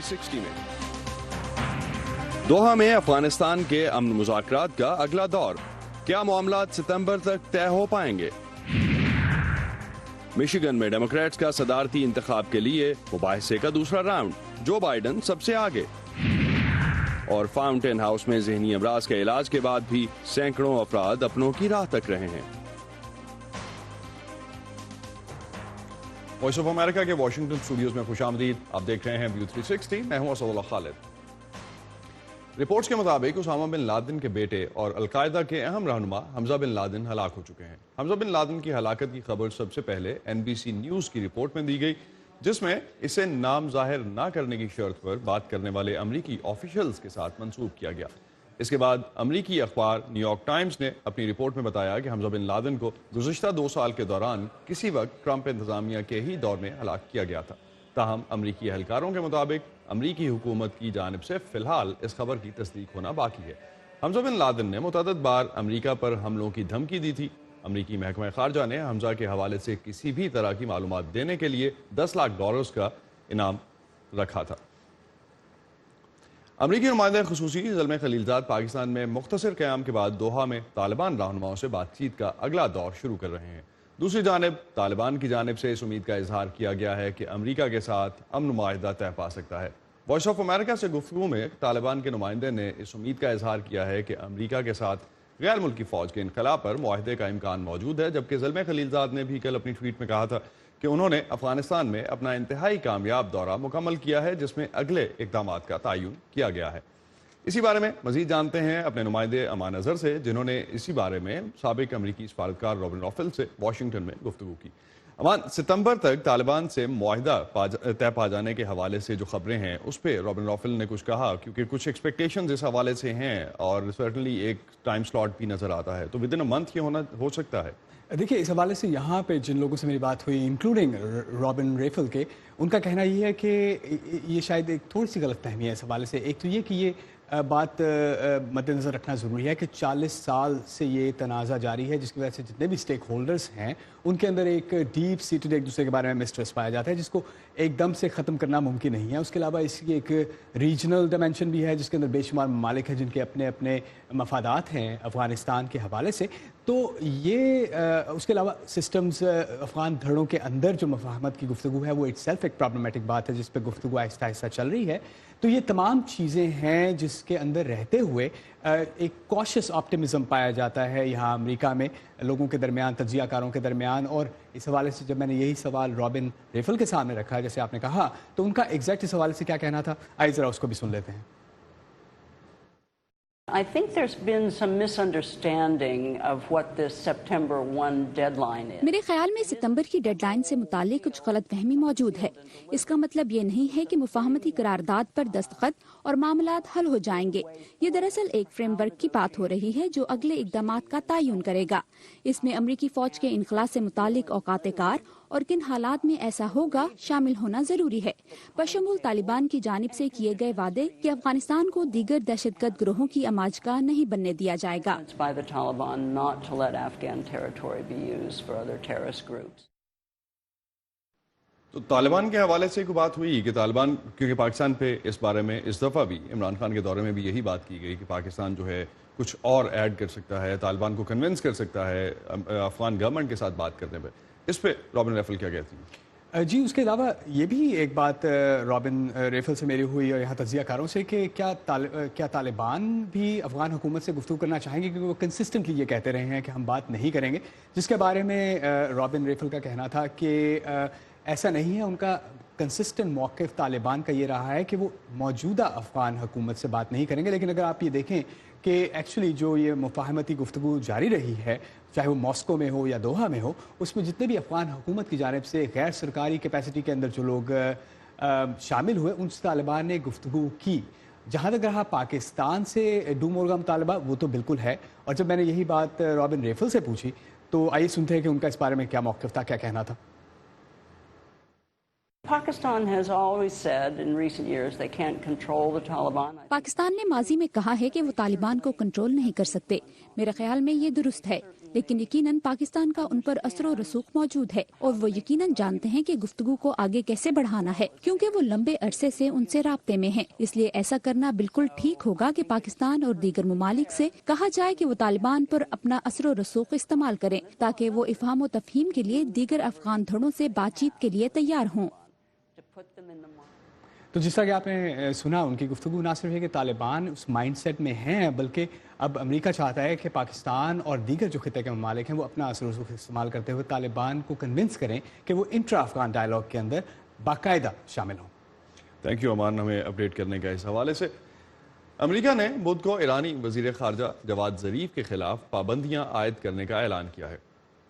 360 में दोहा में अफगानिस्तान के अमन मुज़ाकरात का अगला दौर, क्या मामलात सितंबर तक तय हो पाएंगे? मिशिगन में डेमोक्रेट्स का सदारती इंतखाब के लिए मुबाहिसे का दूसरा राउंड, जो बाइडन सबसे आगे। और फाउंटेन हाउस में ज़हनी अमराज के इलाज के बाद भी सैकड़ों अफराद अपनों की राह तक रहे हैं। वॉइस ऑफ अमेरिका के वॉशिंगटन स्टूडियोज में खुशामदीद। आप देख रहे हैं व्यू 360। मैं हूं असदुल्लाह खालिद। रिपोर्ट्स के मुताबिक उसामा बिन लादेन के बेटे और अलकायदा के अहम रहनुमा हमजा बिन लादेन हलाक हो चुके हैं। हमजा बिन लादेन की हलाकत की खबर सबसे पहले NBC न्यूज़ की रिपोर्ट में दी गई, जिसमें इसे नाम जाहिर ना करने की शर्त पर बात करने वाले अमरीकी ऑफिशियल्स के साथ मंसूब किया गया। इसके बाद अमरीकी अखबार न्यूयॉर्क टाइम्स ने अपनी रिपोर्ट में बताया कि हमजा बिन लादेन को गुज़िश्ता 2 साल के दौरान किसी वक्त ट्रंप इंतजामिया के ही दौर में हलाक किया गया था। ताहम अमरीकी एहलकारों के मुताबिक अमरीकी हुकूमत की जानिब से फिलहाल इस खबर की तस्दीक होना बाकी है। हमजा बिन लादेन ने मुतअद्दिद बार अमरीका पर हमलों की धमकी दी थी। अमरीकी महकमा खारजा ने हमजा के हवाले से किसी भी तरह की मालूमात देने के लिए $10 लाख का इनाम रखा था। अमरीकी नुमाइंदे खुसूसी ज़ल्मे खलीलजाद पाकिस्तान में मुख्तसर क़याम के बाद दोहा में तालिबान रहनुमाओं से बातचीत का अगला दौर शुरू कर रहे हैं। दूसरी जानिब तालिबान की जानिब से इस उम्मीद का इजहार किया गया है कि अमरीका के साथ अमन माहिदा तय पा सकता है। वॉइस ऑफ अमेरिका से गुफ्तगू में तालिबान के नुमाइंदे ने इस उम्मीद का इजहार किया है कि अमरीका के साथ गैर मुल्की फ़ौज के इनखला पर मुआहदे का इम्कान मौजूद है, जबकि ज़ल्मे खलीलजाद ने भी कल अपनी ट्वीट में कहा था कि उन्होंने अफगानिस्तान में अपना इंतहाई कामयाब दौरा मुकम्मल किया है, जिसमें अगले इक़दामात का तयन किया गया है। इसी बारे में मजीद जानते हैं अपने नुमाइंदे अमान अजहर से, जिन्होंने इसी बारे में साबिक अमरीकी सफारतकार रॉबिन रॉफेल से वाशिंगटन में गुफ्तगू की। अमान, सितंबर तक तालिबान से मुआहिदा तय पा जाने के हवाले से जो खबरें हैं उस पर रॉबिन रॉफेल ने कुछ कहा, क्योंकि कुछ एक्सपेक्टेशंस इस हवाले से हैं और सर्टनली एक टाइम स्लॉट भी नज़र आता है, तो विद इन अ मंथ ये हो सकता है। देखिए, इस हवाले से यहाँ पे जिन लोगों से मेरी बात हुई, इंक्लूडिंग रॉबिन रेफल के, उनका कहना ये है कि ये शायद एक थोड़ी सी गलतफहमी है इस हवाले से। एक तो ये कि ये बात मद्देनज़र रखना ज़रूरी है कि 40 साल से ये तनाज़ा जारी है, जिसकी वजह से जितने भी स्टेक होल्डर्स हैं उनके अंदर एक डीप सीटेड एक दूसरे के बारे में मिसट्रस्ट पाया जाता है, जिसको एकदम से ख़त्म करना मुमकिन नहीं है। उसके अलावा इसकी एक रीजनल डायमेंशन भी है, जिसके अंदर बेशुमार ममालिक हैं जिनके अपने अपने मफादात हैं अफ़गानिस्तान के हवाले से। तो ये उसके अलावा सिस्टम्स अफ़गान धड़ों के अंदर जो मफाहमत की गुफ्तगू है वो इट्सेल्फ एक प्रॉब्लमेटिक बात है, जिस पर गुफ्तगू आहिस्ता आहिस्ता चल रही है। तो ये तमाम चीज़ें हैं जिसके अंदर रहते हुए एक कॉशियस ऑप्टिमिज़म पाया जाता है यहाँ अमेरिका में लोगों के दरमियान, तज्ज़ियाकारों के दरमियान। और इस हवाले से जब मैंने यही सवाल रॉबिन रेफल के सामने रखा, जैसे आपने कहा, तो उनका एग्जैक्ट इस हवाले से क्या कहना था, आइए ज़रा उसको भी सुन लेते हैं। I think there's been some misunderstanding of what this September 1 deadline is. मेरे ख्याल में सितंबर की डेडलाइन से मुताल्लिक कुछ गलतफहमी मौजूद है। इसका मतलब ये नहीं है कि मुफाहमती करारदाद पर दस्तखत और मामलात हल हो जाएंगे। ये दरअसल एक फ्रेमवर्क की बात हो रही है जो अगले इक़दामात का तयन करेगा। इसमें अमरीकी फौज के इनखला से मुताल्लिक औकात कार और किन हालात में ऐसा होगा शामिल होना जरूरी है। बशमूल तालिबान की जानिब से किए गए वादे कि अफगानिस्तान को दीगर दहशतगर्द ग्रोहों की अमाजगाह नहीं बनने दिया जाएगा। तो तालिबान के हवाले से कोई बात हुई कि तालिबान, क्योंकि पाकिस्तान पे इस बारे में इस दफ़ा भी इमरान खान के दौरे में भी यही बात की गई कि पाकिस्तान जो है कुछ और ऐड कर सकता है, तालिबान को कन्विंस कर सकता है अफगान गवर्नमेंट के साथ बात करने पर। इस पे रॉबिन रेफल क्या कहती हैं? जी, उसके अलावा ये भी एक बात रॉबिन रेफल से मेरी हुई और यहाँ तज्ज़ियाकारों से कि क्या तालिबान भी अफ़गान हुकूमत से गुफ्तगू करना चाहेंगे, क्योंकि वो कंसिस्टेंटली ये कहते रहे हैं कि हम बात नहीं करेंगे, जिसके बारे में रॉबिन रेफल का कहना था कि ऐसा नहीं है। उनका कंसिस्टेंट मौक़िफ़ तालिबान का ये रहा है कि वो मौजूदा अफ़गान हुकूमत से बात नहीं करेंगे। लेकिन अगर आप ये देखें कि एक्चुअली जो ये मुफाहमती गुफ्तगू जारी रही है, चाहे वो मॉस्को में हो या दोहा में हो, उसमें जितने भी अफ़गान हुकूमत की जानिब से गैर सरकारी कैपेसिटी के अंदर जो लोग शामिल हुए, उनसे तालिबान ने गुफ्तगू की। जहाँ तक रहा पाकिस्तान से डू मोरगा मुतालबा, वो तो बिल्कुल है। और जब मैंने यही बात रॉबिन रेफल से पूछी, तो आइए सुनते हैं कि उनका इस बारे में क्या मौक़िफ़ था, क्या कहना था। Pakistan has always said in recent years they can't control the Taliban. Pakistan ने माजी में कहा है कि वो तालिबान को कंट्रोल नहीं कर सकते। मेरे ख्याल में ये दुरुस्त है, लेकिन यकीनन पाकिस्तान का उन पर असर और रसूख मौजूद है और वो यकीनन जानते हैं कि गुफ्तगू को आगे कैसे बढ़ाना है, क्योंकि वो लंबे अरसे से उनसे राब्ते में हैं। इसलिए ऐसा करना बिल्कुल ठीक होगा कि पाकिस्तान और दीगर ममालिक से कहा जाए कि वो तालिबान पर अपना असर और रसूख इस्तेमाल करें ताकि वो इफ़हाम व तफहीम के लिए दीगर अफगान धड़ों से बातचीत के लिए तैयार हों। तो जिस तरह कि आपने सुना, उनकी गुफ्तगू ना सिर्फ है कि तालिबान उस माइंडसेट में हैं, बल्कि अब अमेरिका चाहता है कि पाकिस्तान और दीगर जो खिते के ममालिक हैं वो अपना असर रसूख इस्तेमाल करते हुए तालिबान को कन्विंस करें कि वो इंट्रा अफगान डायलॉग के अंदर बाकायदा शामिल हों। थैंक यू अमान, हमें अपडेट करने का। इस हवाले से अमेरिका ने बुध को ईरानी वजीर खारजा जवाद ज़रीफ के खिलाफ पाबंदियां आयद करने का ऐलान किया है।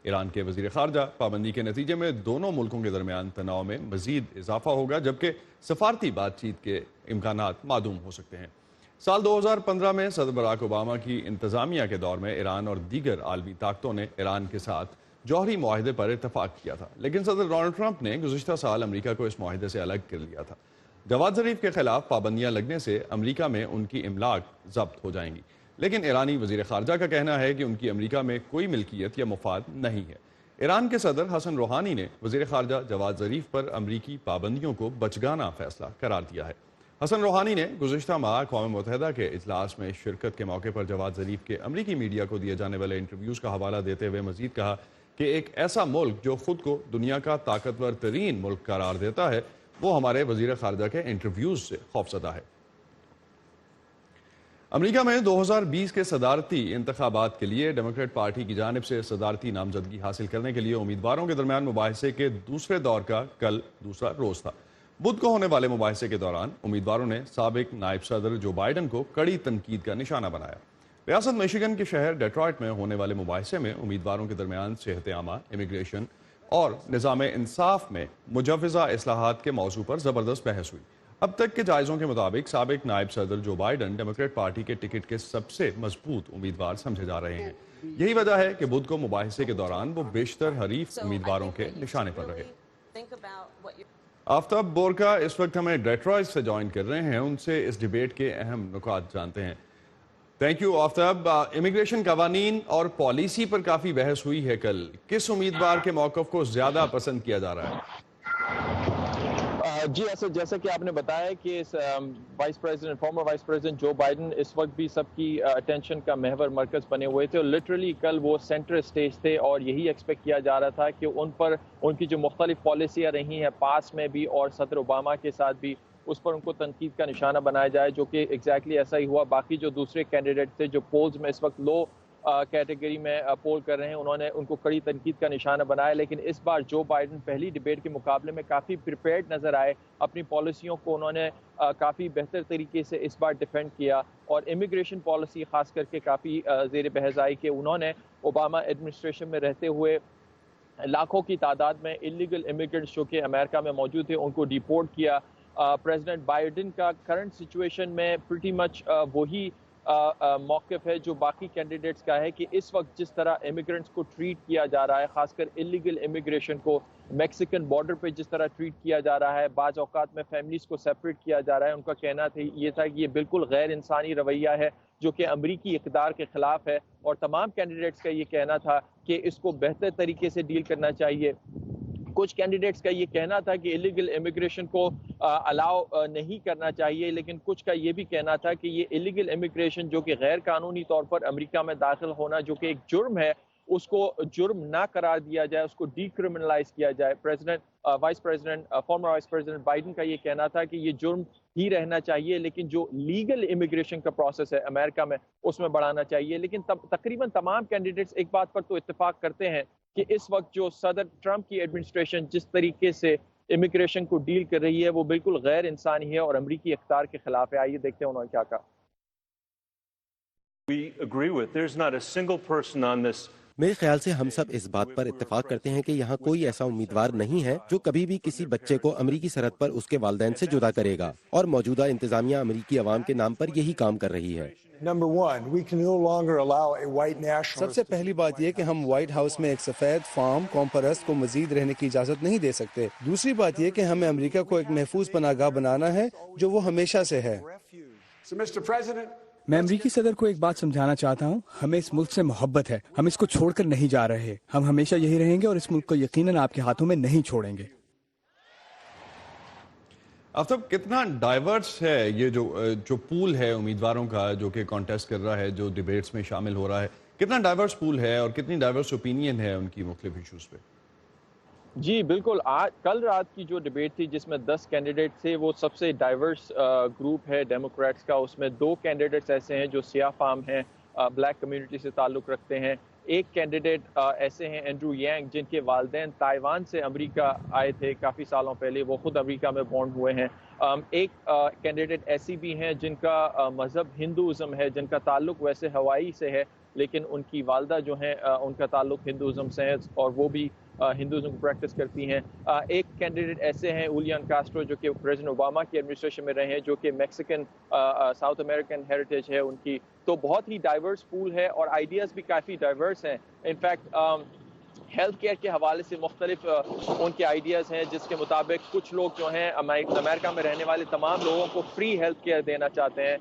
ईरान के वजीर खारजा पाबंदी के नतीजे में दोनों मुल्कों के दरमियान तनाव में मजीद इजाफा होगा, जबकि सफारती बातचीत के इम्कानात मादूम हो सकते हैं। साल 2015 में सदर बराक ओबामा की इंतजामिया के दौर में ईरान और दीगर आलमी ताकतों ने ईरान के साथ जौहरी मुआहदे पर इतफाक किया था, लेकिन सदर डोनाल्ड ट्रंप ने गुज़िश्ता साल अमरीका को इस मुआहदे से अलग कर लिया था। जवाद ज़रीफ के खिलाफ पाबंदियां लगने से अमरीका में उनकी इमलाक जब्त हो जाएंगी, लेकिन ईरानी वजीर खारजा का कहना है कि उनकी अमरीका में कोई मिल्कियत या मुफाद नहीं है। ईरान के सदर हसन रूहानी ने वजीर खारजा जवाद ज़रीफ पर अमरीकी पाबंदियों को बचगाना फैसला करार दिया है। हसन रूहानी ने गुज़िश्ता माह अक़वाम मुत्तहिदा के इजलास में शिरकत के मौके पर जवाद ज़रीफ के अमरीकी मीडिया को दिए जाने वाले इंटरव्यूज़ का हवाला देते हुए मजीद कहा कि एक ऐसा मुल्क जो खुद को दुनिया का ताकतवर तरीन मुल्क करार देता है, वो हमारे वजीर खारजा के इंटरव्यूज़ से खौफज़दा है। अमेरिका में 2020 के सदारती इंतखाबात के लिए डेमोक्रेट पार्टी की जानिब से सदारती नामजदगी हासिल करने के लिए उम्मीदवारों के दरमियान मुबाहिसे के दूसरे दौर का कल दूसरा रोज था। बुध को होने वाले मुबाहिसे के दौरान उम्मीदवारों ने साबिक नायब सदर जो बाइडन को कड़ी तनकीद का निशाना बनाया। रियासत मिशिगन के शहर डेट्रॉइट में होने वाले मुबाहिसे में उम्मीदवारों के दरमियान सेहत आमा, इमिग्रेशन और निज़ाम इंसाफ में मुजव्वज़ा इस्लाहात के मौजू पर ज़बरदस्त बहस हुई। अब तक के जायज़ों के मुताबिक साबिक नायब सदर जो बाइडन डेमोक्रेट पार्टी के टिकट के सबसे मजबूत उम्मीदवार समझे जा रहे हैं। यही वजह है कि बुध को मुबाहिसे के दौरान वो बेशतर हरीफ उम्मीदवारों के निशाने पर रहे। आफ्ताब बोरका इस वक्त हमें डेट्रॉइट से ज्वाइन कर रहे हैं, उनसे इस डिबेट के अहम नुकात जानते हैं। Thank you Aftab. इमिग्रेशन कवानीन और पॉलिसी पर काफ़ी बहस हुई है कल, किस उम्मीदवार के मौक़िफ़ को ज़्यादा पसंद किया जा रहा है? जी ऐसे जैसे कि आपने बताया कि फॉर्मर वाइस प्रेसिडेंट जो बाइडन इस वक्त भी सबकी अटेंशन का महवर मरकज बने हुए थे और लिटरली कल वो सेंटर स्टेज थे और यही एक्सपेक्ट किया जा रहा था कि उन पर उनकी जो मुख्तलिफ पॉलिसियाँ रही हैं पास में भी और सदर ओबामा के साथ भी, उस पर उनको तनकीद का निशाना बनाया जाए, जो कि एग्जैक्टली ऐसा ही हुआ। बाकी जो दूसरे कैंडिडेट थे जो पोल्स में इस वक्त लो कैटेगरी में पोल कर रहे हैं, उन्होंने उनको कड़ी तनकीद का निशाना बनाया, लेकिन इस बार जो बाइडन पहली डिबेट के मुकाबले में काफ़ी प्रिपेयर्ड नज़र आए। अपनी पॉलिसियों को उन्होंने काफ़ी बेहतर तरीके से इस बार डिफेंड किया और इमिग्रेशन पॉलिसी ख़ास करके काफ़ी ज़ेर बहस आई कि उन्होंने ओबामा एडमिनिस्ट्रेशन में रहते हुए लाखों की तादाद में इलीगल इमिग्रेंट्स जो कि अमेरिका में मौजूद थे उनको डिपोर्ट किया। प्रेसिडेंट बाइडन का करंट सिचुएशन में प्रिटी मच वही मौक़िफ़ है जो बाकी कैंडिडेट्स का है कि इस वक्त जिस तरह इमिग्रेंट्स को ट्रीट किया जा रहा है, खासकर इलीगल इमिग्रेशन को मैक्सिकन बॉर्डर पे जिस तरह ट्रीट किया जा रहा है, बाज़ औक़ात में फैमिलीज़ को सेपरेट किया जा रहा है, उनका कहना ये था कि ये बिल्कुल गैर इंसानी रवैया है जो कि अमरीकी इक़्तिदार के ख़िलाफ़ है और तमाम कैंडिडेट्स का ये कहना था कि इसको बेहतर तरीके से डील करना चाहिए। कुछ कैंडिडेट्स का ये कहना था कि इलीगल इमिग्रेशन को अलाउ नहीं करना चाहिए, लेकिन कुछ का ये भी कहना था कि ये इलीगल इमिग्रेशन जो कि गैर कानूनी तौर पर अमेरिका में दाखिल होना जो कि एक जुर्म है, उसको जुर्म ना करार दिया जाए, उसको डीक्रिमिनलाइज किया जाए। फॉर्मर वाइस प्रेसिडेंट बाइडन का ये कहना था कि ये जुर्म ही रहना चाहिए, लेकिन जो लीगल इमिग्रेशन का प्रोसेस है अमेरिका में उसमें बढ़ाना चाहिए। लेकिन तकरीबन तमाम कैंडिडेट्स एक बात पर तो इत्तेफाक करते हैं कि इस वक्त जो सदर ट्रंप की एडमिनिस्ट्रेशन जिस तरीके से इमिग्रेशन को डील कर रही है वो बिल्कुल गैर इंसानी है और अमरीकी इख्तियार के खिलाफ है। आइए देखते हैं उन्होंने क्या कहा। मेरे ख्याल से हम सब इस बात पर इत्तेफाक करते हैं कि यहाँ कोई ऐसा उम्मीदवार नहीं है जो कभी भी किसी बच्चे को अमरीकी सरहद पर उसके वालिदैन से जुदा करेगा और मौजूदा इंतजामिया अमरीकी अवाम के नाम पर यही काम कर रही है। Number one, we can no longer allow a white nationalist. سب سے پہلی بات یہ کہ ہم وائٹ ہاؤس میں ایک سفید فارم قوم پرست کو مزید رہنے کی اجازت نہیں دے سکتے. دوسری بات یہ کہ ہمیں امریکہ کو ایک محفوظ پناہ گاہ بنانا ہے جو وہ ہمیشہ سے ہے. So, Mr. President, میں امریکی صدر کو ایک بات سمجھانا چاہتا ہوں. ہمیں اس ملک سے محبت ہے. ہم اس کو چھوڑ کر نہیں جا رہے. ہم ہمیشہ یہی رہیں گے اور اس ملک کو یقیناً آپ کے ہاتھوں میں نہیں چھوڑیں گے. آفتاب، کتنا ڈائیورس ہے یہ جو پول ہے امیدواروں کا جو کہ کانٹیسٹ کر رہا ہے، جو ڈیبیٹس میں شامل ہو رہا ہے، کتنا ڈائیورس پول ہے اور کتنی ڈائیورس اوپینین ہے ان کی مختلف ایشوز پہ؟ جی بالکل، کل رات کی جو ڈیبیٹ تھی جس میں 10 کینڈیڈیٹ تھے، وہ سب سے ڈائیورس گروپ ہے ڈیموکریٹس کا. اس میں 2 کینڈیڈیٹس ایسے ہیں جو سیاہ فام ہیں، بلیک کمیونٹی سے تعلق رکھتے ہیں. ایک کینڈیڈیٹ ایسے ہیں اینڈرو یانگ، جن کے والدین تائیوان سے امریکہ آئے تھے کافی سالوں پہلے، وہ خود امریکہ میں بورن ہوئے ہیں. ایک کینڈیڈیٹ ایسی بھی ہیں جن کا مذہب ہندوازم ہے، جن کا تعلق ویسے ہوائی سے ہے، لیکن ان کی والدہ جو ہیں ان کا تعلق ہندوازم سے ہے اور وہ بھی ہندوازم کو پریکٹس کرتی ہیں. ایک کینڈیڈیٹ ایسے ہیں اولیان کاسٹرو، جو کہ پریزیڈنٹ اوباما کی ایڈمنسٹریشن میں رہے ہیں، جو کہ میکسیکن ساؤتھ امریکن ہیریٹیج ہے ان کی. تو بہت ہی ڈائیورس پول ہے اور آئیڈیاز بھی کافی ڈائیورس ہیں. انفیکٹ ہیلتھ کیئر کے حوالے سے مختلف ان کے آئیڈیاز ہیں، جس کے مطابق کچھ لوگ جو ہیں امریکہ میں رہنے والے تمام لوگوں کو فری ہیلتھ کیئر دینا چاہتے ہیں.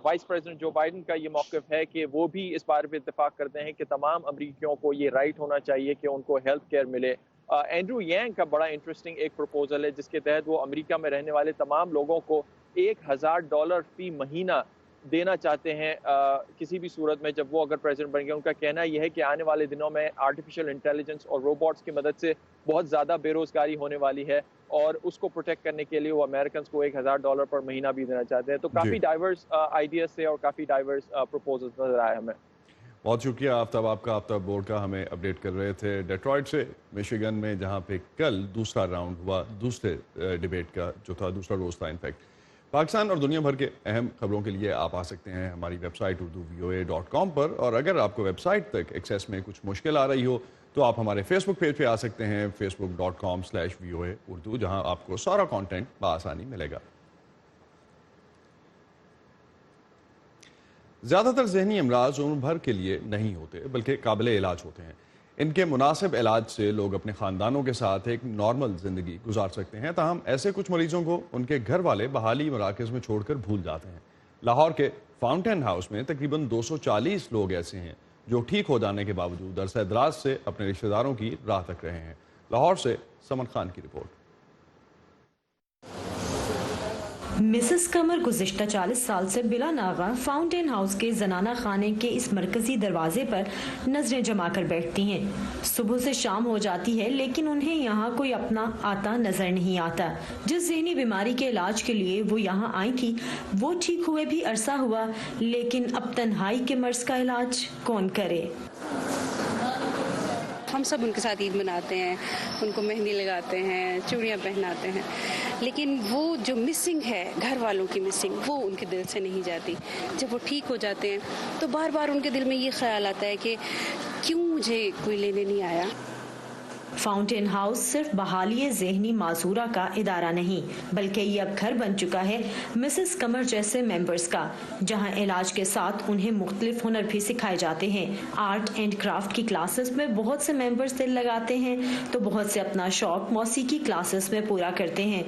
وائس پریزیڈنٹ جو بائیڈن کا یہ موقف ہے کہ وہ بھی اس بارے پہ اتفاق کرتے ہیں کہ تمام امریکیوں کو یہ رائٹ ہونا چاہیے کہ ان کو ہیلتھ کیئر ملے. اینڈرو یانگ کا بڑا انٹرسٹنگ ایک پروپوزل ہے جس کے تحت وہ امریکہ میں رہنے والے تمام لوگوں کو $1000 فی مہینہ دینا چاہتے ہیں کسی بھی صورت میں جب وہ اگر پریزیڈنٹ بن گئے. ان کا کہنا یہ ہے کہ آنے والے دنوں میں آرٹیفیشل انٹیلیجنس اور روبوٹس کی مدد سے بہت زیادہ بے روزگاری ہونے والی ہے اور اس کو پروٹیکٹ کرنے کے لیے وہ امریکنز کو $1000 پر مہینہ بھی دینا چاہتے ہیں. تو کافی ڈائیورس آئیڈیاز سے اور کافی ڈائیورس پروپوزلز نظر آئے ہمیں. بہت شکریہ آفتاب آپ کا. آفتاب بورڈ کا ہمیں اپڈیٹ کر رہے تھے ڈیٹرائٹ سے، میشیگن میں، جہاں پہ کل دوسرا راؤنڈ ہوا دوسرے ڈیبیٹ کا، جو تھا دوسرا روز تھا. انفیکٹ پاکستان اور دنیا بھر کے اہم خبروں کے لیے آپ آ سکتے ہیں ہماری ویب سائٹ urduvoa.com پر، اور اگر آپ کو ویب سائٹ تک ایکسیس میں کچھ مشکل آ رہی ہو تو آپ ہمارے فیس بک پیج پہ آ سکتے ہیں، facebook.com/VOA اردو، جہاں آپ کو سارا کانٹینٹ بآسانی ملے گا. زیادہ تر ذہنی امراض عمر بھر کے لیے نہیں ہوتے بلکہ قابل علاج ہوتے ہیں. ان کے مناسب علاج سے لوگ اپنے خاندانوں کے ساتھ ایک نارمل زندگی گزار سکتے ہیں. تاہم ایسے کچھ مریضوں کو ان کے گھر والے بحالی مراکز میں چھوڑ کر بھول جاتے ہیں. لاہور کے فاؤنٹین ہاؤس میں تقریباً 240 لوگ ایسے ہیں جو ٹھیک ہو جانے کے باوجود عرصہ دراز سے اپنے رشتہ داروں کی راہ تک رہے ہیں. لاہور سے سمن خان کی رپورٹ. مسز قمر گزشتہ 40 سال سے بلا ناغہ فاؤنٹین ہاؤس کے زنانہ خانے کے اس مرکزی دروازے پر نظریں جما کر بیٹھتی ہیں. صبح سے شام ہو جاتی ہے لیکن انہیں یہاں کوئی اپنا آتا نظر نہیں آتا. جس ذہنی بیماری کے علاج کے لیے وہ یہاں آئی تھی وہ ٹھیک ہوئے بھی عرصہ ہوا، لیکن اب تنہائی کے مرض کا علاج کون کرے؟ ہم سب ان کے ساتھ عید مناتے ہیں، ان کو مہندی لگاتے ہیں، چوڑیاں پہناتے ہیں، لیکن وہ جو مسنگ ہے گھر والوں کی مسنگ، وہ ان کے دل سے نہیں جاتی. جب وہ ٹھیک ہو جاتے ہیں تو بار بار ان کے دل میں یہ خیال آتا ہے کہ کیوں مجھے کوئی لینے نہیں آیا. فاؤنٹین ہاؤس صرف بحالی ذہنی معذورہ کا ادارہ نہیں بلکہ یہ اب گھر بن چکا ہے مسز قمر جیسے ممبرز کا، جہاں علاج کے ساتھ انہیں مختلف ہنر بھی سکھائے جاتے ہیں. آرٹ اینڈ کرافٹ کی کلاسز میں بہت سے ممبرز دل لگاتے ہیں تو بہت سے اپنا شوق موسیقی کلاسز میں پورا کرتے ہیں.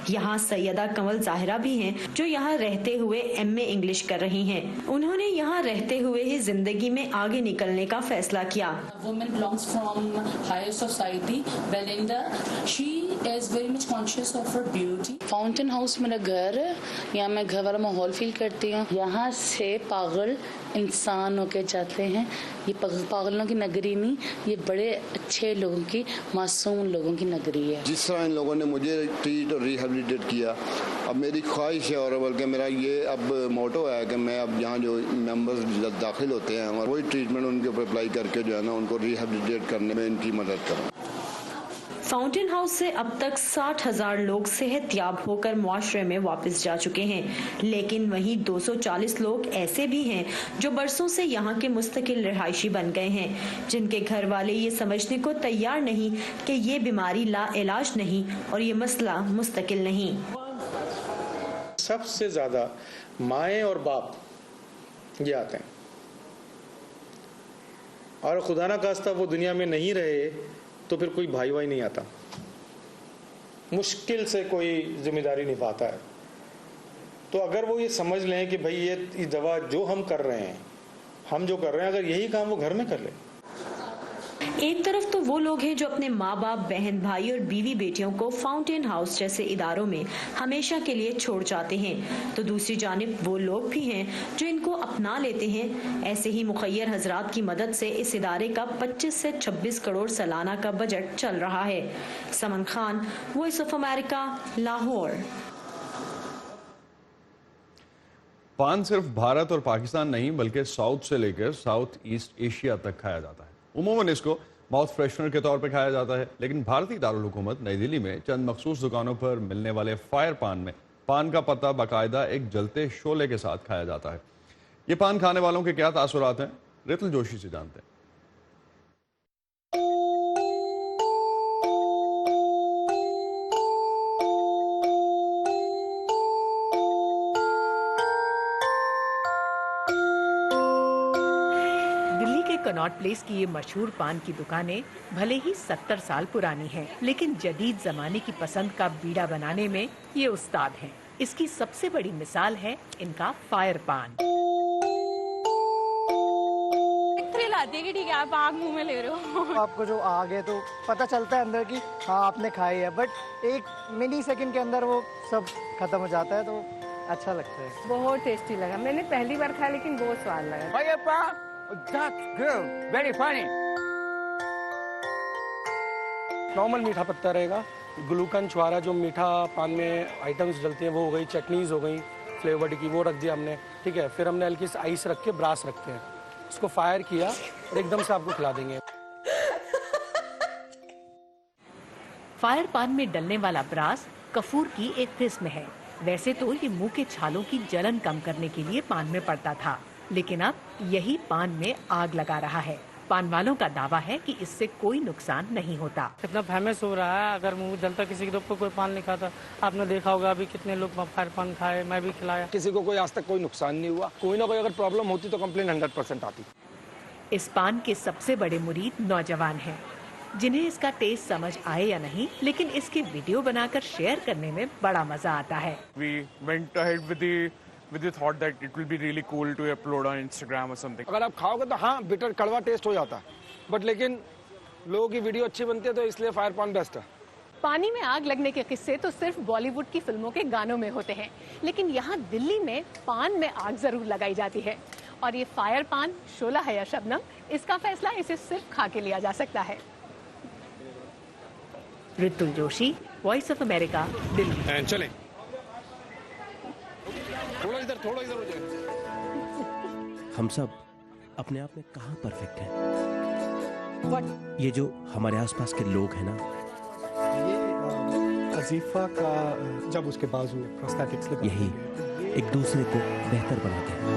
یہاں سیدہ کنول ظاہرہ بھی ہیں جو یہاں رہتے ہوئے ایم اے انگلش کر رہی ہیں. انہوں نے یہاں رہتے ہوئے ہی زندگی میں آگے نکلنے کا فیصلہ کیا. Woman belongs from higher society. Belinda, she is very much conscious of her beauty. Fountain house میرا گھر ہے، یہاں میں گھر والا ماحول فیل کرتی ہوں. یہاں سے پاگل انسان ہو کے جاتے ہیں. یہ پاگلوں کی نگری نہیں، یہ بڑے اچھے لوگوں کی، معصوم لوگوں کی نگری ہے. جس طرح ان لوگوں نے مجھے ٹریٹ اور ریہیبلیٹیٹ کیا، اب میری خواہش ہے اور بلکہ میرا یہ اب موٹو ہے کہ میں اب یہاں جو ممبرز داخل ہوتے ہیں اور وہی ٹریٹمنٹ ان کے اوپر اپلائی کر کے جو ہے نا ان کو ریہیبلیٹیٹ کرنے میں ان کی مدد کروں. فاؤنٹین ہاؤس سے اب تک 60,000 لوگ صحت یاب ہو کر معاشرے میں واپس جا چکے ہیں، لیکن وہیں 240 لوگ ایسے بھی ہیں جو برسوں سے یہاں کے مستقل رہائشی بن گئے ہیں، جن کے گھر والے یہ سمجھنے کو تیار نہیں کہ یہ بیماری لا علاج نہیں اور یہ مسئلہ مستقل نہیں. سب سے زیادہ مائیں اور باپ یہ آتے ہیں، اور خدا نہ خواستہ وہ دنیا میں نہیں رہے تو پھر کوئی بھائی وائی نہیں آتا، مشکل سے کوئی ذمہ داری نبھاتا ہے. تو اگر وہ یہ سمجھ لیں کہ بھائی یہ دوا جو ہم کر رہے ہیں، ہم جو کر رہے ہیں، اگر یہی کام وہ گھر میں کر لیں. ایک طرف تو وہ لوگ ہیں جو اپنے ماں باپ، بہن بھائی اور بیوی بیٹیوں کو فاؤنٹین ہاؤس جیسے اداروں میں ہمیشہ کے لیے چھوڑ جاتے ہیں، تو دوسری جانب وہ لوگ بھی ہیں جو ان کو اپنا لیتے ہیں. ایسے ہی مخیر حضرات کی مدد سے اس ادارے کا 25 سے 26 کروڑ سالانہ کا بجٹ چل رہا ہے. Suman Khan, Voice of America, Lahore. پان صرف بھارت اور پاکستان نہیں بلکہ ساؤتھ سے لے کر ساؤتھ ایسٹ ایشیا تک کھایا جاتا ہے. عموماً اس کو ماؤتھ فریشنر کے طور پر کھایا جاتا ہے، لیکن بھارتی دارالحکومت نئی دلی میں چند مخصوص دکانوں پر ملنے والے فائر پان میں پان کا پتا باقاعدہ ایک جلتے شعلے کے ساتھ کھایا جاتا ہے. یہ پان کھانے والوں کے کیا تاثرات ہیں، ریتل جوشی سے جانتے ہیں. کناٹ پلیس کی یہ مشہور پان کی دکانیں بھلے ہی 70 سال پرانی ہیں، لیکن جدید زمانے کی پسند کا بیڑا بنانے میں یہ استاد ہیں. اس کی سب سے بڑی مثال ہے ان کا فائر پان. تھرل آتی ہے کہ ٹھیک ہے آپ آگ منہ میں لے رہے ہو، آپ کو جو آگ ہے تو پتہ چلتا ہے اندر کی ہاں آپ نے کھائی ہے، بٹ ایک منی سیکنڈ کے اندر وہ سب ختم ہو جاتا ہے، تو اچھا لگتا ہے. بہت ٹیسٹی لگا. میں نے پہلی بار کھایا لیکن بہت سواد لگا. نارمل میٹھا پتا رہے گا. گلوکن چھوارا جو میٹھا پان میں آئٹمس ڈلتے ہیں وہ ہو گئی، چٹنیز ہو گئی فلیورڈ کی، وہ رکھ دیا ہم نے. ٹھیک ہے، پھر ہم نے ہلکی سی آئس رکھ کے براس رکھتے ہیں، اس کو فائر کیا اور ایک دم سے آپ کو کھلا دیں گے. فائر پان میں ڈلنے والا براس کفور کی ایک قسم ہے. ویسے تو یہ منہ کے چھالوں کی جلن کم کرنے کے لیے پان میں پڑتا تھا، لیکن اب یہی پان میں آگ لگا رہا ہے. پان والوں کا دعویٰ ہے کہ اس سے کوئی نقصان نہیں ہوتا. کتنا فیمس ہو رہا ہے، اگر منہ جلتا کسی کے اوپر کوئی پان نہیں کھاتا. آپ نے دیکھا ہوگا ابھی کتنے لوگ فائر پان کھائے، میں بھی کھلایا. کسی کو کوئی آج تک کوئی نقصان نہیں ہوا. کوئی نہ کوئی اگر پرابلم ہوتی تو کمپلین 100% آتی. اس پان کے سب سے بڑے مرید نوجوان ہیں، جنہیں اس کا ٹیسٹ سمجھ آئے یا نہیں، لیکن اس کے ویڈیو بنا کر شیئر کرنے میں بڑا مزہ آتا ہے. We went ahead with the thought that it will be really cool to upload on Instagram or something. اگر آپ کھاؤ گے تو ہاں بٹر کڑوا ٹیسٹ ہو جاتا ہے، بٹ لیکن لوگوں کی ویڈیو اچھی بنتی ہے تو اس لیے فائر پان بیسٹ ہے. پانی میں آگ لگنے کے قصے تو صرف بالی ووڈ کی فلموں کے گانوں میں ہوتے ہیں، لیکن یہاں دلی میں پان میں آگ ضرور لگائی جاتی ہے. اور یہ فائر پان شعلہ ہے یا شبنم، اس کا فیصلہ اسے صرف کھا کے لیا جا سکتا ہے. ریتل جوشی، وائس آف امریکہ، دلی. چلیں تھوڑا ادھر ہو جائے. ہم سب اپنے آپ میں کہاں پرفیکٹ ہیں؟ یہ جو ہمارے آس پاس کے لوگ ہیں نا، یہ عزیفہ کا جب اس کے بازو پروستھیٹکس لگا، یہی ایک دوسرے کو بہتر بناتے ہیں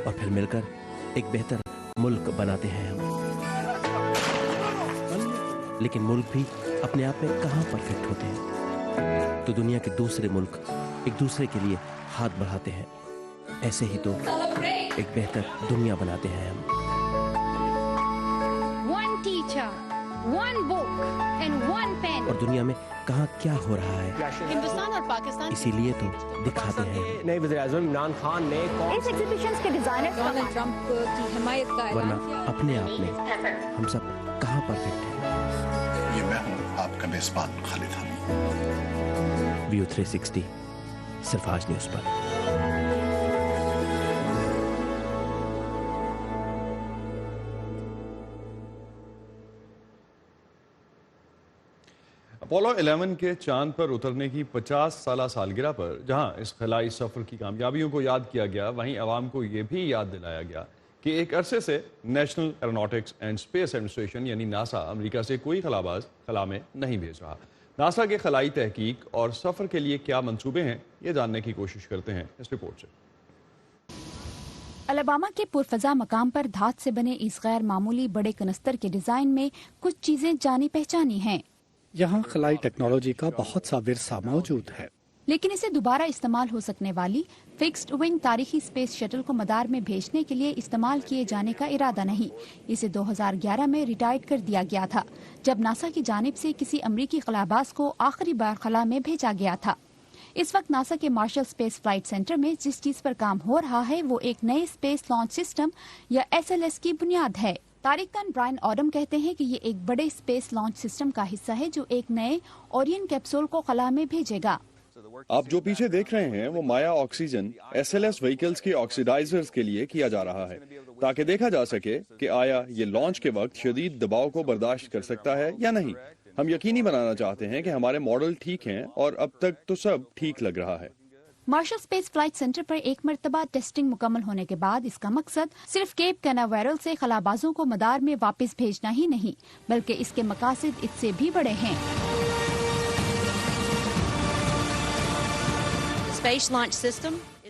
اور پھر مل کر ایک بہتر ملک بناتے ہیں ہم. لیکن ملک بھی اپنے آپ میں کہاں پرفیکٹ ہوتے ہیں؟ تو دنیا کے دوسرے ملک ایک دوسرے کے لیے ہاتھ بڑھاتے ہیں. ایسے ہی تو ایک بہتر دنیا بناتے ہیں ہم. One teacher, one book and one pen. اور دنیا میں کہاں کیا ہو رہا ہے، ہندوستان اور پاکستان اسی لیے تو دکھاتے ہیں. نئے وزیر اعظم عمران خان نے اس ایگزیبیشنز کے ڈیزائنر ڈونلڈ ٹرمپ کی حمایت کا ورنہ اپنے آپ میں ہم سب کہاں پرفیکٹ ہیں. یہ میں ہوں آپ کا میزبان خالد حمید. ویو 360 صرف آج نیوز پر. اپولو 11 کے چاند پر اترنے کی 50 سالہ سالگرہ پر جہاں اس خلائی سفر کی کامیابیوں کو یاد کیا گیا، وہیں عوام کو یہ بھی یاد دلایا گیا کہ ایک عرصے سے national aeronautics and space administration یعنی ناسا امریکہ سے کوئی خلاباز خلا میں نہیں بھیج رہا. ناسا کے خلائی تحقیق اور سفر کے لیے کیا منصوبے ہیں، یہ جاننے کی کوشش کرتے ہیں اس رپورٹ سے. الاباما کے پرفضا مقام پر دھات سے بنے اس غیر معمولی بڑے کنستر کے ڈیزائن میں کچھ چیزیں جانی پہچانی ہیں. یہاں خلائی ٹیکنالوجی کا بہت سا ورثہ موجود ہے. लेकिन इसे दोबारा इस्तेमाल हो सकने वाली फिक्स्ड विंग तारीखी स्पेस शटल को मदार में भेजने के लिए इस्तेमाल किए जाने का इरादा नहीं। इसे 2011 में रिटायर्ड कर दिया गया था, जब नासा की जानिब से किसी अमरीकी खलाबाज को आखिरी बार खला में भेजा गया था। इस वक्त नासा के मार्शल स्पेस फ्लाइट सेंटर में जिस चीज पर काम हो रहा है वो एक नए स्पेस लॉन्च सिस्टम या SLS की बुनियाद है। तारिकन ब्रायन ऑडम कहते हैं कि ये एक बड़े स्पेस लॉन्च सिस्टम का हिस्सा है जो एक नए ओरियन कैप्सूल को खला में भेजेगा। आप जो पीछे देख रहे हैं वो माया ऑक्सीजन SLS व्हीकल्स के ऑक्सीडाइजर्स के लिए किया जा रहा है, ताकि देखा जा सके कि आया ये लॉन्च के वक्त शदीद दबाव को बर्दाश्त कर सकता है या नहीं। हम यकीनी बनाना चाहते हैं कि हमारे मॉडल ठीक हैं और अब तक तो सब ठीक लग रहा है। मार्शल स्पेस फ्लाइट सेंटर पर एक मर्तबा टेस्टिंग मुकम्मल होने के बाद इसका मकसद सिर्फ केप कैनावेरल से खलाबाजों को मदार में वापस भेजना ही नहीं, बल्कि इसके मकासद इससे भी बड़े हैं।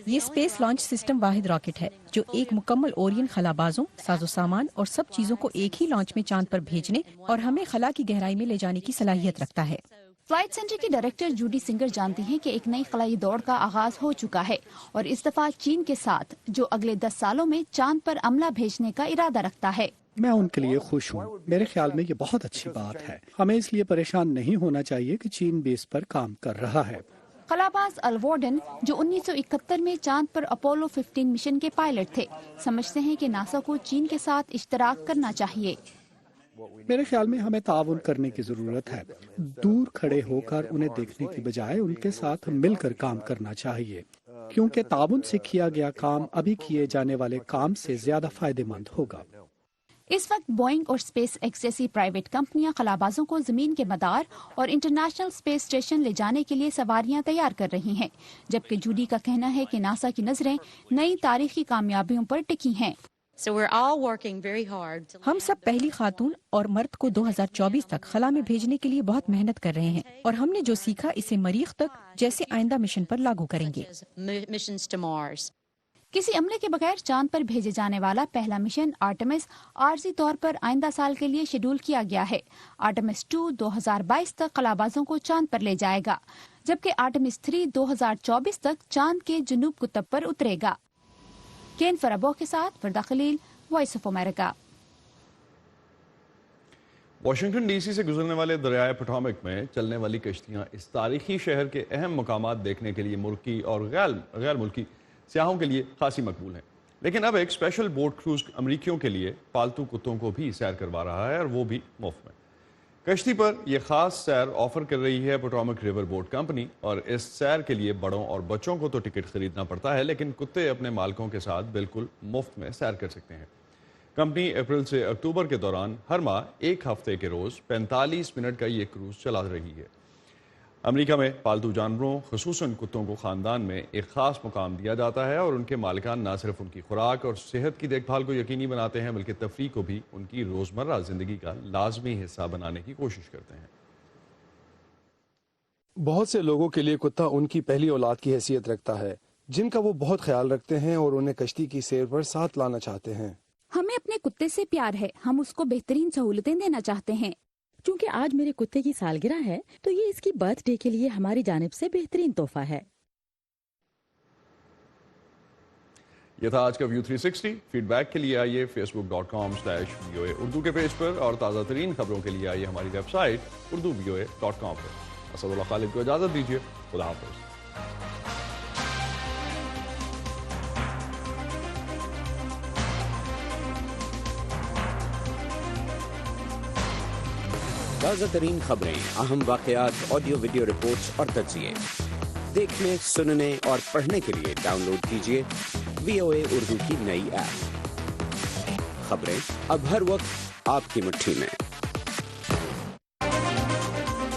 ये स्पेस लॉन्च सिस्टम वाहिद रॉकेट है जो एक मुकम्मल ओरियन खलाबाजों, साजो सामान और सब चीजों को एक ही लॉन्च में चांद पर भेजने और हमें खला की गहराई में ले जाने की सलाहियत रखता है। फ्लाइट सेंटर की डायरेक्टर जूडी सिंगर जानती हैं कि एक नई खलाई दौड़ का आगाज हो चुका है और इस दफा चीन के साथ, जो अगले 10 सालों में चांद पर अमला भेजने का इरादा रखता है। मैं उनके लिए खुश हूँ। मेरे ख्याल में ये बहुत अच्छी बात है। हमें इसलिए परेशान नहीं होना चाहिए कि चीन बेस पर काम कर रहा है। खलाबाज अलवॉर्डन, जो 1971 में चांद पर अपोलो 15 मिशन के पायलट थे, समझते हैं कि नासा को चीन के साथ इश्तराक करना चाहिए। मेरे ख्याल में हमें ताउन करने की जरूरत है। दूर खड़े होकर उन्हें देखने की बजाय उनके साथ मिलकर काम करना चाहिए, क्योंकि ताउन से किया गया काम अभी किए जाने वाले काम से ज्यादा फायदेमंद होगा। इस वक्त बोइंग और स्पेस एक्स जैसी प्राइवेट कंपनियां खलाबाजों को जमीन के मदार और इंटरनेशनल स्पेस स्टेशन ले जाने के लिए सवारियां तैयार कर रही हैं, जबकि जूडी का कहना है कि नासा की नजरें नई तारीखी कामयाबियों पर टिकी हैं। हम सब पहली खातून और मर्द को 2024 तक खला में भेजने के लिए बहुत मेहनत कर रहे हैं और हमने जो सीखा इसे मरीख तक जैसे आइंदा मिशन पर लागू करेंगे। किसी अमले के बगैर चांद पर भेजे जाने वाला पहला मिशन आर्टेमिस आर्जी तौर पर आइंदा साल के लिए शेड्यूल किया गया है। आर्टेमिस 2 2022 तक खलाबाजों को चांद पर ले जाएगा, जबकि आर्टेमिस 3 2024 तक चांद के जुनूब कुतब पर उतरेगा। केन फराबो के साथ Warda Khalil, voice of America. Washington DC से गुजरने वाले दरियाए पोटोमैक में चलने वाली कश्तियां इस तारीखी शहर के अहम मकामात देखने के लिए मुल्की और गैर मुल्की सियाहों के लिए खासी मकबूल हैं। लेकिन अब एक स्पेशल बोट क्रूज अमरीकियों के लिए पालतू कुत्तों को भी सैर करवा रहा है, और वो भी मुफ्त में। कश्ती पर यह खास सैर ऑफर कर रही है पोटोमैक रिवर बोट कंपनी, और इस सैर के लिए बड़ों और बच्चों को तो टिकट खरीदना पड़ता है, लेकिन कुत्ते अपने मालिकों के साथ बिल्कुल मुफ्त में सैर कर सकते हैं। कंपनी अप्रैल से अक्टूबर के दौरान हर माह एक हफ्ते के रोज 45 मिनट का ये क्रूज चला रही है। अमेरिका में पालतू जानवरों, खुसूसन कुत्तों को खानदान में एक खास मुकाम दिया जाता है, और उनके मालिकान न सिर्फ उनकी खुराक और सेहत की देखभाल को यकीनी बनाते हैं, बल्कि तफरीह को भी उनकी रोजमर्रा जिंदगी का लाजमी हिस्सा बनाने की कोशिश करते हैं। बहुत से लोगों के लिए कुत्ता उनकी पहली औलाद की हैसियत रखता है, जिनका वो बहुत ख्याल रखते हैं और उन्हें कश्ती की सैर पर साथ लाना चाहते हैं। हमें अपने कुत्ते से प्यार है, हम उसको बेहतरीन सहूलतें देना चाहते हैं। क्योंकि आज मेरे कुत्ते की सालगिरह है, तो ये इसकी बर्थडे के लिए हमारी जानिब से बेहतरीन तोहफा है। यह था आज का व्यू 360। फीडबैक के लिए आइए facebook.com/VOA उर्दू के पेज पर, और ताज़ा तरीन खबरों के लिए आइए हमारी वेबसाइट urduvoa.com पर। असदुल्लाह खालिद को इजाज़त दीजिए। खुदा हाफ़िज़। ताज़ा तरीन खबरें, अहम वाक़यात, ऑडियो वीडियो रिपोर्ट्स और तज्ज़िये देखने, सुनने और पढ़ने के लिए डाउनलोड कीजिए VOA उर्दू की नई ऐप। खबरें अब हर वक्त आपकी मुट्ठी में।